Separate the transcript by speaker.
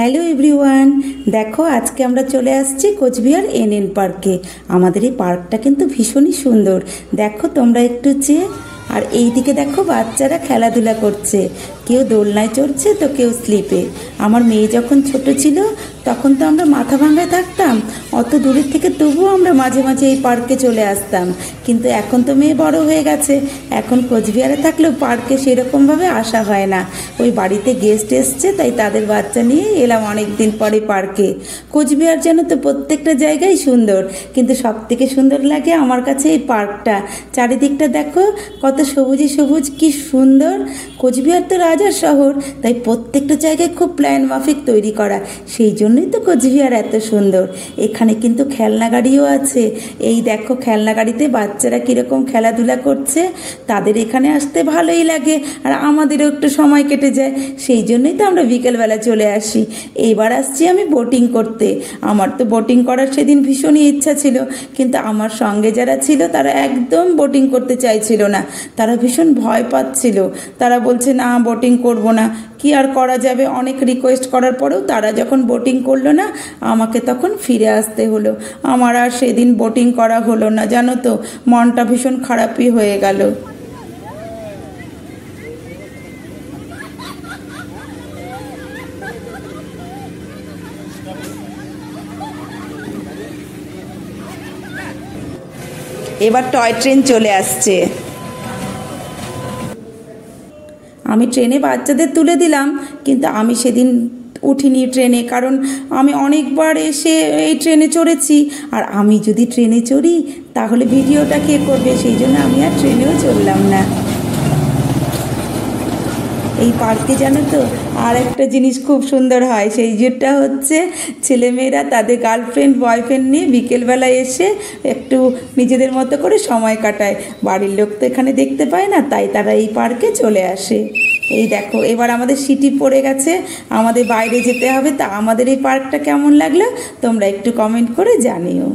Speaker 1: Hello everyone, দেখো আজকে আমরা চলে আসছি কোচবিহার এনএন পার্কে। আমাদের এই পার্কটা কিন্তু ভীষণই সুন্দর, দেখো তোমরা একটু চেয়ে। আর এই দিকে দেখো বাচ্চারা খেলাধুলা করছে, কেউ দোলনায় চড়ছে তো কেউ স্লিপে। আমার মেয়ে যখন ছোট ছিল তখন তো আমরা মাথা ভাঙায় থাকতাম, অত দূরের থেকে তবুও আমরা মাঝে মাঝে এই পার্কে চলে আসতাম। কিন্তু এখন তো মেয়ে বড় হয়ে গেছে, এখন কোচবিহারে থাকলেও পার্কে সেরকমভাবে আসা হয় না। ওই বাড়িতে গেস্ট এসছে তাই তাদের বাচ্চা নিয়ে এলাম অনেক দিন পরে পার্কে। কোচবিহার যেন তো প্রত্যেকটা জায়গায় সুন্দর, কিন্তু সব থেকে সুন্দর লাগে আমার কাছে এই পার্কটা। চারিদিকটা দেখো কত সবুজে সবুজ, কি সুন্দর। কোচবিহার তো রাজার শহর, তাই প্রত্যেকটা জায়গায় খুব প্ল্যান মাফিক তৈরি করা, সেই জন্যই তো কোচবিহার এত সুন্দর। এখানে কিন্তু খেলনা গাড়িও আছে, এই দেখো খেলনা গাড়িতে বাচ্চারা কীরকম খেলাধুলা করছে। তাদের এখানে আসতে ভালোই লাগে আর আমাদেরও একটু সময় কেটে যায়, সেই জন্যই তো আমরা বিকেলবেলা চলে আসি। এইবার আসছি আমি বোটিং করতে। আমার তো বোটিং করার সেদিন ভীষণই ইচ্ছা ছিল, কিন্তু আমার সঙ্গে যারা ছিল তারা একদম বোটিং করতে চাইছিল না, তারা ভীষণ ভয় পাচ্ছিল। তারা বলছে না বোটিং করব না। কি আর করা যাবে, অনেক রিকোয়েস্ট করার পরেও তারা যখন বোটিং করলো না, আমাকে তখন ফিরে আসতে হলো। আমার আর সেদিন বোটিং করা হলো না, জানো তো, মনটা ভীষণ খারাপই হয়ে গেল। এবার টয় ট্রেন চলে আসছে। আমি ট্রেনে বাচ্চাদের তুলে দিলাম, কিন্তু আমি সেদিন উঠিনি ট্রেনে, কারণ আমি অনেকবার এসে এই ট্রেনে চড়েছি। আর আমি যদি ট্রেনে চড়ি তাহলে ভিডিওটা কে করবে, সেই জন্য আমি আর ট্রেনেও চড়লাম না। এই পার্কে জানো তো আর একটা জিনিস খুব সুন্দর হয়, সেই যেটা হচ্ছে ছেলেমেয়েরা তাদের গার্লফ্রেন্ড বয়ফ্রেন্ড নিয়ে বিকেলবেলা এসে একটু নিজেদের মতো করে সময় কাটায়। বাড়ির লোক তো এখানে দেখতে পায় না, তাই তারা এই পার্কে চলে আসে। এই দেখো এবার আমাদের সিটি পড়ে গেছে, আমাদের বাইরে যেতে হবে। তা আমাদের এই পার্কটা কেমন লাগলো তোমরা একটু কমেন্ট করে জানিও।